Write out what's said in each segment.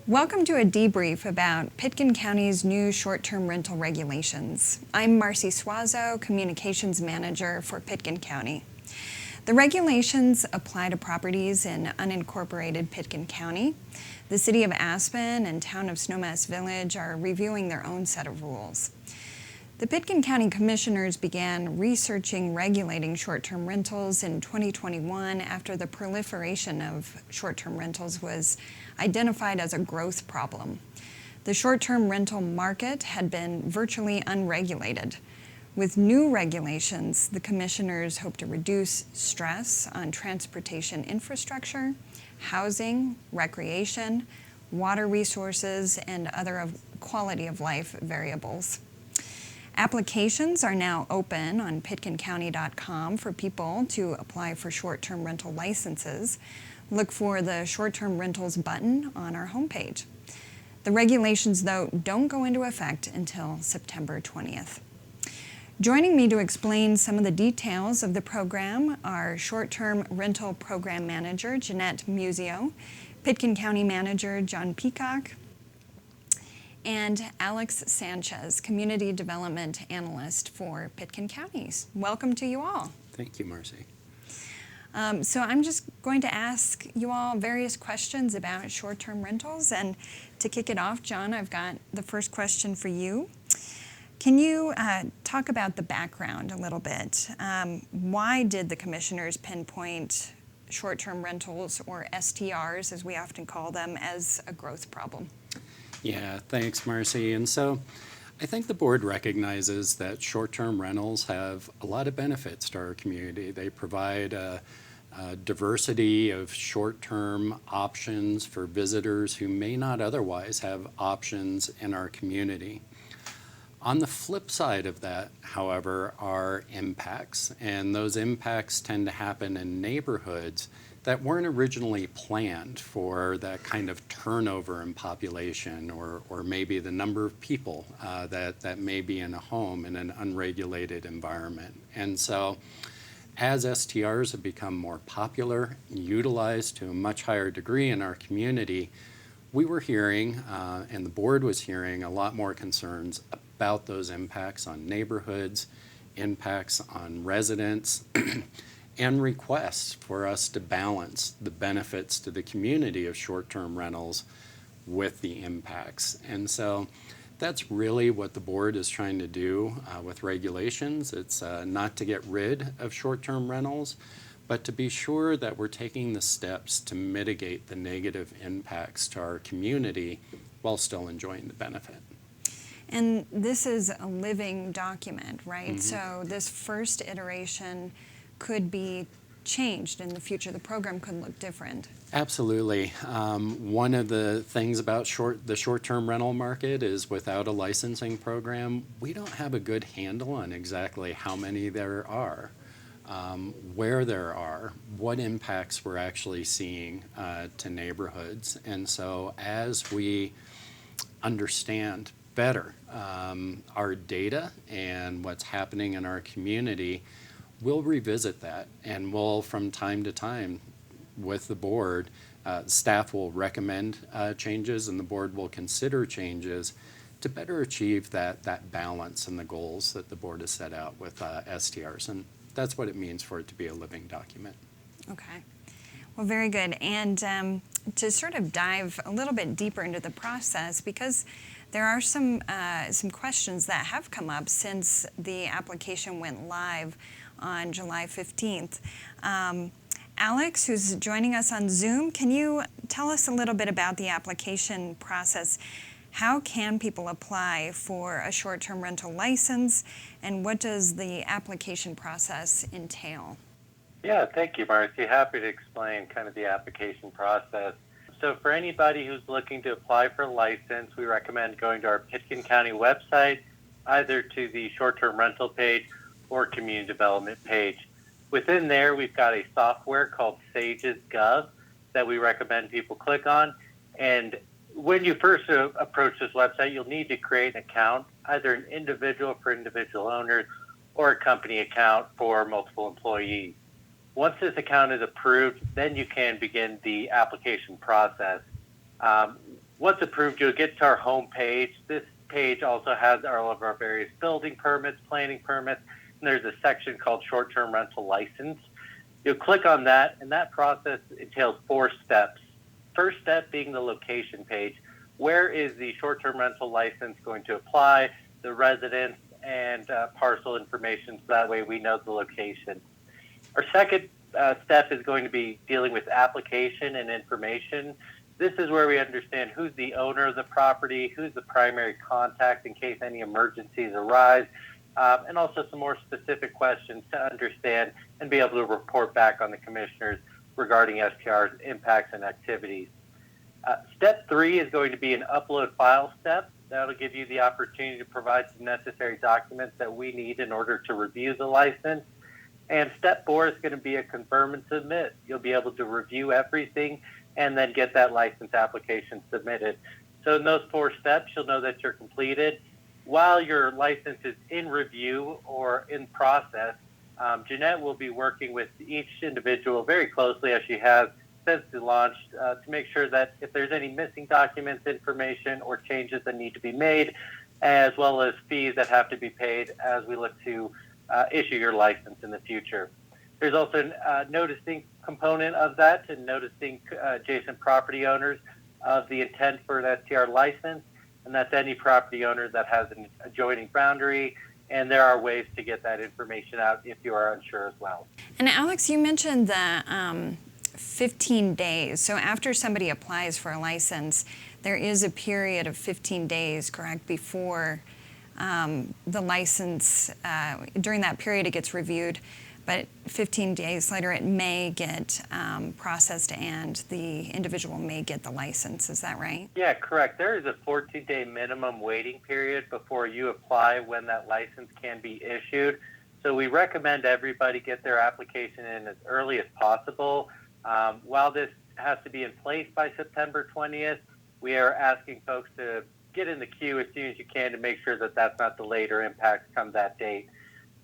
Welcome to a debrief about Pitkin County's new short-term rental regulations. I'm Marci Suazo, Communications Manager for Pitkin County. The regulations apply to properties in unincorporated Pitkin County. The City of Aspen and Town of Snowmass Village are reviewing their own set of rules. The Pitkin County Commissioners began researching regulating short-term rentals in 2021 after the proliferation of short-term rentals was identified as a growth problem. The short-term rental market had been virtually unregulated. With new regulations, the Commissioners hope to reduce stress on transportation infrastructure, housing, recreation, water resources, and other quality of life variables. Applications are now open on pitkincounty.com for people to apply for short-term rental licenses. Look for the short-term rentals button on our homepage. The regulations, though, don't go into effect until September 20th. Joining me to explain some of the details of the program are short-term rental program manager Jeanette Muzio, Pitkin County Manager Jon Peacock, and Alex Sanchez, Community Development Analyst for Pitkin Counties. Welcome to you all. Thank you, Marci. So I'm just going to ask you all various questions about short-term rentals. And to kick it off, Jon, I've got the first question for you. Can you talk about the background a little bit? Why did the Commissioners pinpoint short-term rentals, or STRs as we often call them, as a growth problem? Yeah, thanks, Marci. And so I think the board recognizes that short-term rentals have a lot of benefits to our community. They provide a diversity of short-term options for visitors who may not otherwise have options in our community. On the flip side of that, however, are impacts, and those impacts tend to happen in neighborhoods that weren't originally planned for that kind of turnover in population, or maybe the number of people that may be in a home in an unregulated environment. And so as STRs have become more popular and utilized to a much higher degree in our community, we were hearing, and the board was hearing, a lot more concerns about those impacts on neighborhoods, impacts on residents, and requests for us to balance the benefits to the community of short-term rentals with the impacts. And so that's really what the board is trying to do with regulations. It's not to get rid of short-term rentals, but to be sure that we're taking the steps to mitigate the negative impacts to our community while still enjoying the benefit. And this is a living document, right? Mm-hmm. So this first iteration could be changed in the future. The program could look different. Absolutely. One of the things about the short-term rental market is without a licensing program, we don't have a good handle on exactly how many there are, where there are, what impacts we're actually seeing to neighborhoods. And so as we understand better our data and what's happening in our community, we'll revisit that, and we'll, from time to time, with the board, staff will recommend changes, and the board will consider changes to better achieve that balance and the goals that the board has set out with STRs. And that's what it means for it to be a living document. Okay. Well, very good. And to sort of dive a little bit deeper into the process, because there are some questions that have come up since the application went live on July 15th. Alex, who's joining us on Zoom, can you tell us a little bit about the application process? How can people apply for a short-term rental license, and what does the application process entail? Yeah, thank you, Marci. Happy to explain kind of the application process. So for anybody who's looking to apply for a license, we recommend going to our Pitkin County website, either to the short-term rental page or community development page. Within there, we've got a software called Sages Gov that we recommend people click on. And when you first approach this website, you'll need to create an account, either an individual for individual owners or a company account for multiple employees. Once this account is approved, then you can begin the application process. Once approved, you'll get to our home page. This page also has all of our various building permits, planning permits, and there's a section called short-term rental license. You'll click on that, and that process entails 4 steps. First step being the location page. Where is the short-term rental license going to apply, the residence, and parcel information, so that way we know the location. Our second step is going to be dealing with application and information. This is where we understand who's the owner of the property, who's the primary contact in case any emergencies arise, and also some more specific questions to understand and be able to report back on the commissioners regarding STR's impacts and activities. Step 3 is going to be an upload file step. That'll give you the opportunity to provide some necessary documents that we need in order to review the license. And step 4 is going to be a confirm and submit. You'll be able to review everything and then get that license application submitted. So in those 4 steps, you'll know that you're completed. While your license is in review or in process, Jeanette will be working with each individual very closely, as she has since the launch, to make sure that if there's any missing documents, information, or changes that need to be made, as well as fees that have to be paid as we look to issue your license in the future. There's also a noticing component of that, and noticing adjacent property owners of the intent for an STR license, and that's any property owner that has an adjoining boundary, and there are ways to get that information out if you are unsure as well. And Alex, you mentioned the 15 days. So after somebody applies for a license, there is a period of 15 days, correct, before the license, during that period it gets reviewed, but 15 days later it may get processed and the individual may get the license. Is that right? Yeah, correct. There is a 14-day minimum waiting period before you apply when that license can be issued. So we recommend everybody get their application in as early as possible. While this has to be in place by September 20th, we are asking folks to get in the queue as soon as you can to make sure that that's not delayed or impacts come that date.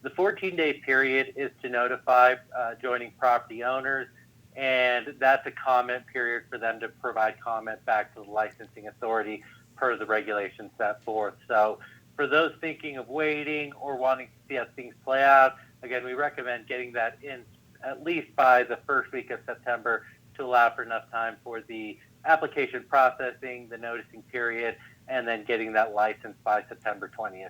The 14-day period is to notify adjoining property owners, and that's a comment period for them to provide comment back to the licensing authority per the regulations set forth. So for those thinking of waiting or wanting to see how things play out, again, we recommend getting that in at least by the first week of September to allow for enough time for the application processing, the noticing period, and then getting that license by September 20th.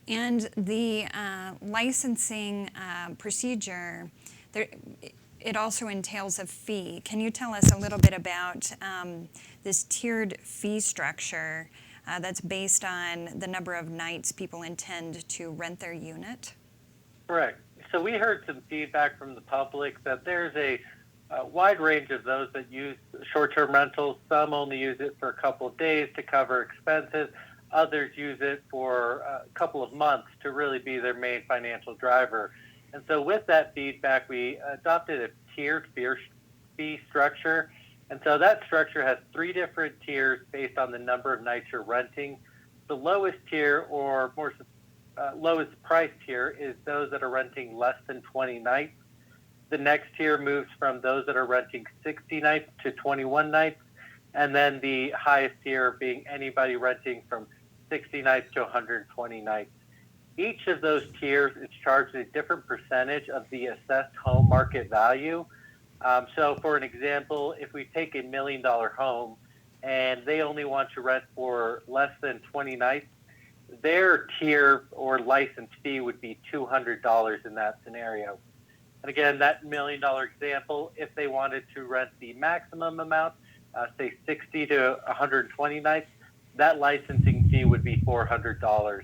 And the licensing procedure, it also entails a fee. Can you tell us a little bit about this tiered fee structure that's based on the number of nights people intend to rent their unit? Correct. So we heard some feedback from the public that there's a wide range of those that use short-term rentals. Some only use it for a couple of days to cover expenses. Others use it for a couple of months to really be their main financial driver. And so with that feedback, we adopted a tiered fee structure. And so that structure has 3 different tiers based on the number of nights you're renting. The lowest tier, or more lowest price tier, is those that are renting less than 20 nights. The next tier moves from those that are renting 60 nights to 21 nights. And then the highest tier being anybody renting from 60 nights to 120 nights. Each of those tiers is charged a different percentage of the assessed home market value. So for an example, if we take $1 million home and they only want to rent for less than 20 nights, their tier or license fee would be $200 in that scenario. And again, that $1 million example, if they wanted to rent the maximum amount, say 60 to 120 nights, that licensing fee would be $400.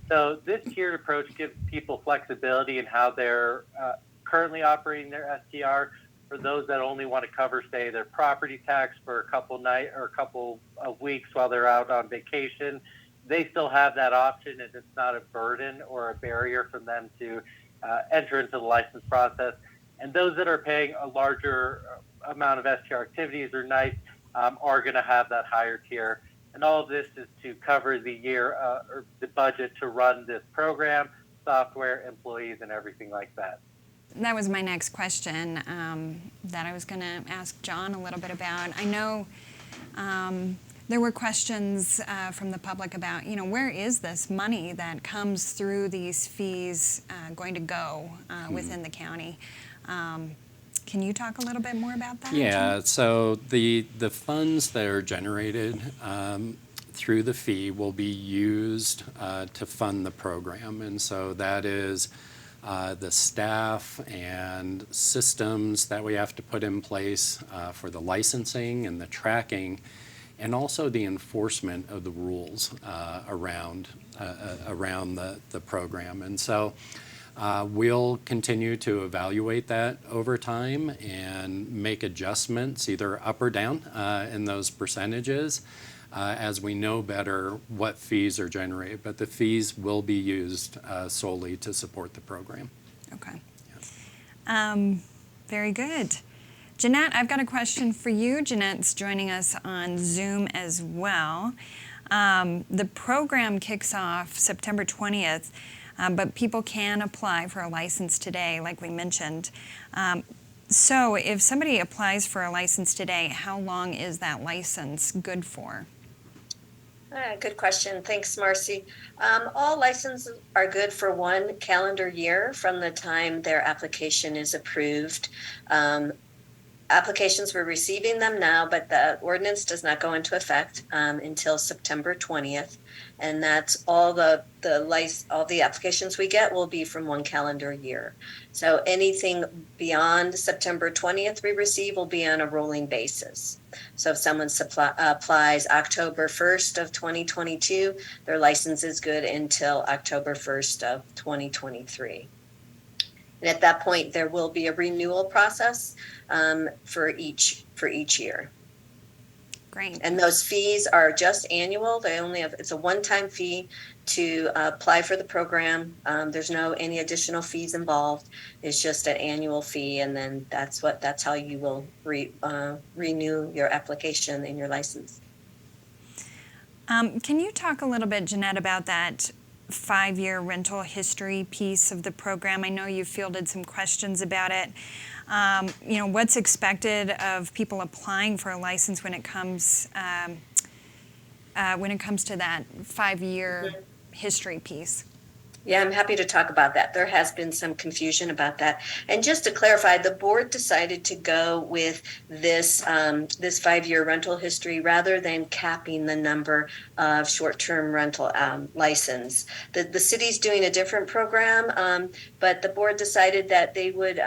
So this tiered approach gives people flexibility in how they're currently operating their STR. For those that only want to cover, say, their property tax for a couple of weeks while they're out on vacation, they still have that option, and it's not a burden or a barrier for them to enter into the license process. And those that are paying a larger amount of STR activities or nights are going to have that higher tier. And all of this is to cover the year or the budget to run this program, software, employees, and everything like that. That was my next question that I was going to ask Jon a little bit about. I know There were questions from the public about, where is this money that comes through these fees going to go within the county? Can you talk a little bit more about that? Yeah, so the funds that are generated through the fee will be used to fund the program. And so that is the staff and systems that we have to put in place for the licensing and the tracking, and also the enforcement of the rules around the program. And so we'll continue to evaluate that over time and make adjustments either up or down in those percentages as we know better what fees are generated. But the fees will be used solely to support the program. Okay. Yeah. Very good. Jeanette, I've got a question for you. Jeanette's joining us on Zoom as well. The program kicks off September 20th, but people can apply for a license today, like we mentioned. So if somebody applies for a license today, how long is that license good for? Good question. Thanks, Marci. All licenses are good for 1 calendar year from the time their application is approved. Applications, we're receiving them now, but the ordinance does not go into effect until September 20th. And that's all the applications we get will be from 1 calendar year. So anything beyond September 20th we receive will be on a rolling basis. So if someone applies October 1st of 2022, their license is good until October 1st of 2023. And at that point, there will be a renewal process for each year. Great. And those fees are just annual. It's a one-time fee to apply for the program. There's no any additional fees involved. It's just an annual fee, and then that's how you will renew your application and your license. Can you talk a little bit, Jeanette, about that 5-year rental history piece of the program? I know you fielded some questions about it. What's expected of people applying for a license when it comes to that 5-year history piece? Yeah, I'm happy to talk about that. There has been some confusion about that. And just to clarify, the board decided to go with this 5-year rental history rather than capping the number of short-term rental license. The city's doing a different program, but the board decided that they would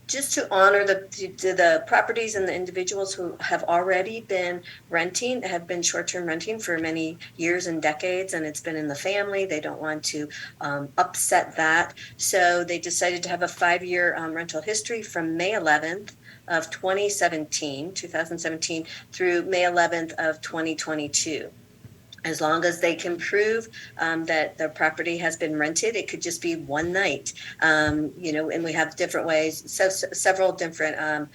just to honor the properties and the individuals who have already been renting, have been short-term renting for many years and decades, and it's been in the family. They don't want to upset that. So they decided to have a 5-year rental history from May 11th of 2017 through May 11th of 2022. As long as they can prove that the property has been rented, it could just be one night, and we have different ways, several different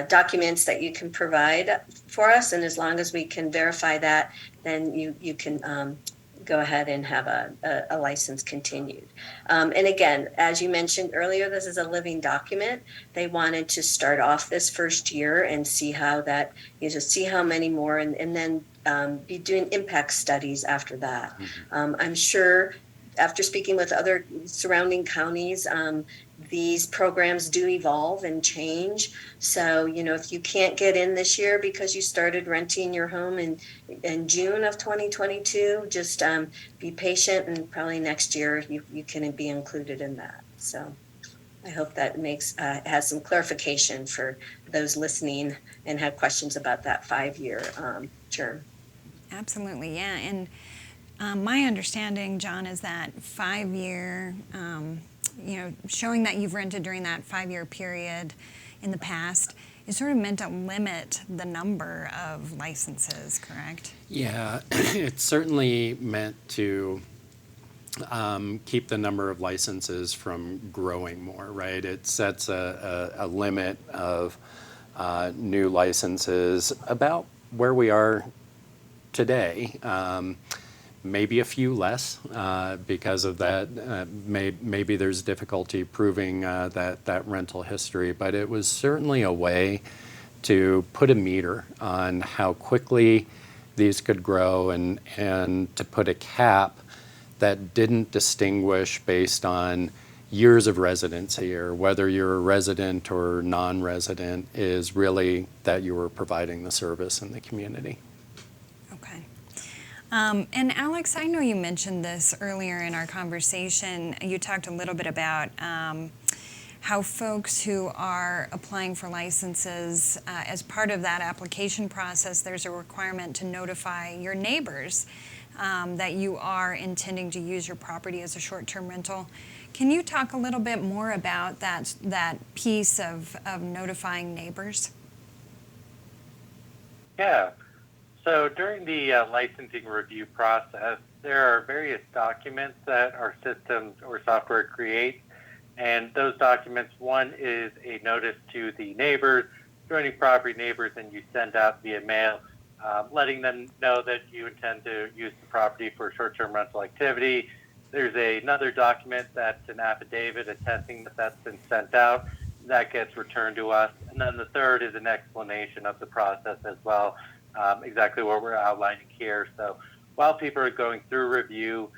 documents that you can provide for us. And as long as we can verify that, then you can go ahead and have a license continued. And again, as you mentioned earlier, this is a living document. They wanted to start off this first year and see how that, see how many more, and then be doing impact studies after that. I'm sure after speaking with other surrounding counties, these programs do evolve and change. So, if you can't get in this year because you started renting your home in June of 2022, just be patient, and probably next year you can be included in that. So I hope that has some clarification for those listening and have questions about that 5-year term. Absolutely, yeah. And my understanding, John, is that 5-year, showing that you've rented during that 5-year period in the past is sort of meant to limit the number of licenses, correct? Yeah, it's certainly meant to keep the number of licenses from growing more, right? It sets a limit of new licenses about where we are today, maybe a few less because of that. Maybe there's difficulty proving that rental history, but it was certainly a way to put a meter on how quickly these could grow, and to put a cap that didn't distinguish based on years of residency or whether you're a resident or non-resident, is really that you were providing the service in the community. Okay. And Alex, I know you mentioned this earlier in our conversation. You talked a little bit about how folks who are applying for licenses, as part of that application process, there's a requirement to notify your neighbors that you are intending to use your property as a short-term rental. Can you talk a little bit more about that piece of notifying neighbors? Yeah. So during the licensing review process, there are various documents that our systems or software creates. And those documents, one is a notice to the neighbors, joining property neighbors, and you send out via mail, letting them know that you intend to use the property for short-term rental activity. There's another document that's an affidavit attesting that that's been sent out. That gets returned to us. And then the third is an explanation of the process as well, exactly what we're outlining here. So while people are going through review,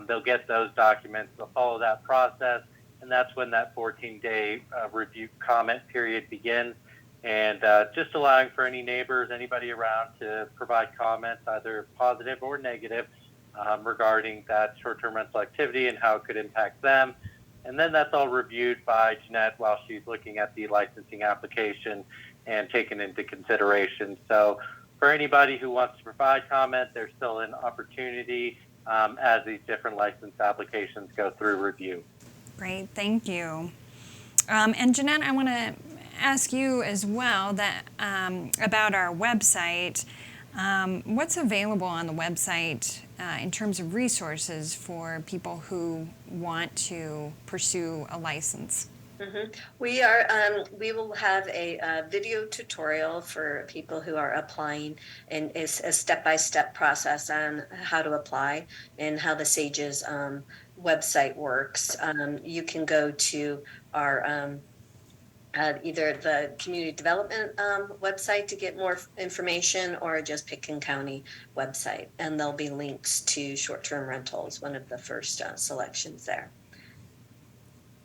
they'll get those documents, they'll follow that process, and that's when that 14-day review comment period begins. And just allowing for any neighbors, anybody around, to provide comments, either positive or negative, regarding that short-term rental activity and how it could impact them. And then that's all reviewed by Jeanette while she's looking at the licensing application and taken into consideration. So for anybody who wants to provide comment, there's still an opportunity as these different license applications go through review. Great, thank you. And Jeanette, I want to ask you as well that about our website. What's available on the website in terms of resources for people who want to pursue a license? Mm-hmm. We will have a video tutorial for people who are applying, and it's a step-by-step process on how to apply and how the Sage's website works. You can go to our either the community development website to get more information, or just Pitkin County website, and there'll be links to short-term rentals, one of the first selections there.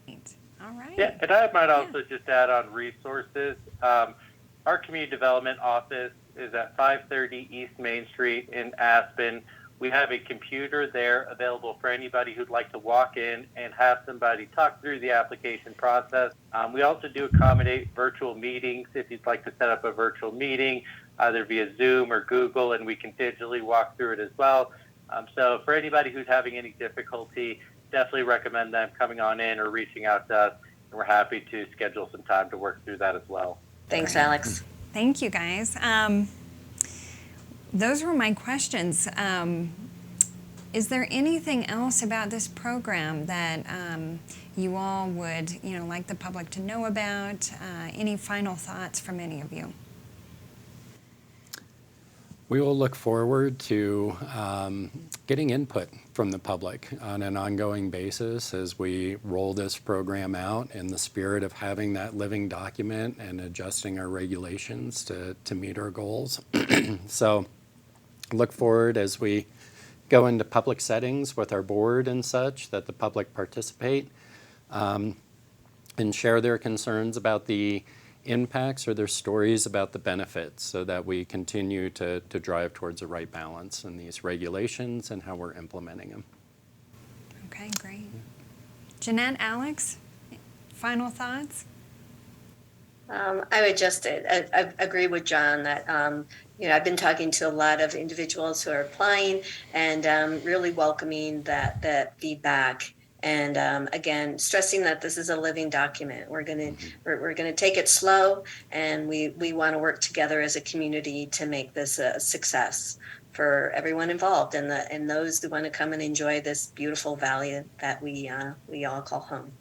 All right. Yeah, and I might also just add on resources. Our community development office is at 530 East Main Street in Aspen. We have a computer there available for anybody who'd like to walk in and have somebody talk through the application process. We also do accommodate virtual meetings if you'd like to set up a virtual meeting, either via Zoom or Google, and we can digitally walk through it as well. So for anybody who's having any difficulty, definitely recommend them coming on in or reaching out to us, and we're happy to schedule some time to work through that as well. Thanks, Alex. Thank you, guys. Those were my questions. Is there anything else about this program that you all would, like the public to know about? Any final thoughts from any of you? We will look forward to getting input from the public on an ongoing basis as we roll this program out, in the spirit of having that living document and adjusting our regulations to meet our goals. So look forward as we go into public settings with our board and such, that the public participate and share their concerns about the impacts or their stories about the benefits, so that we continue to drive towards the right balance in these regulations and how we're implementing them. Okay, great. Jeanette, Alex, final thoughts? I would just I agree with John that I've been talking to a lot of individuals who are applying, and really welcoming that feedback. And again, stressing that this is a living document. We're gonna take it slow, and we want to work together as a community to make this a success for everyone involved, and those who want to come and enjoy this beautiful valley that we all call home.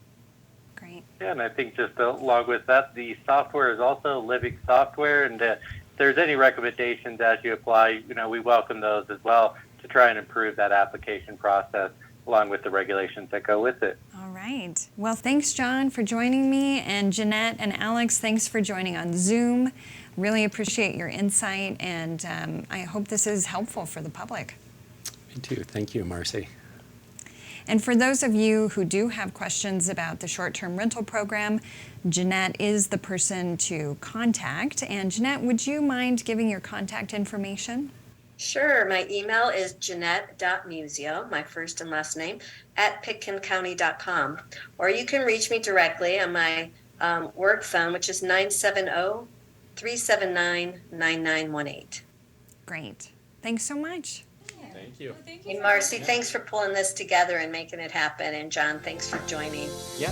Great. Yeah, and I think just along with that, the software is also living software, and if there's any recommendations as you apply, we welcome those as well to try and improve that application process, along with the regulations that go with it. All right. Well, thanks, John, for joining me, and Jeanette and Alex, thanks for joining on Zoom Really appreciate your insight, and I hope this is helpful for the public. Me too. Thank you, Marci. And for those of you who do have questions about the short-term rental program, Jeanette is the person to contact. And Jeanette, would you mind giving your contact information? Sure. My email is jeanette.muzio, my first and last name, at pitkincounty.com. Or you can reach me directly on my work phone, which is 970-379-9918. Great. Thanks so much. Thank you. Hey, Marci, thanks for pulling this together and making it happen. And John, thanks for joining. Yeah.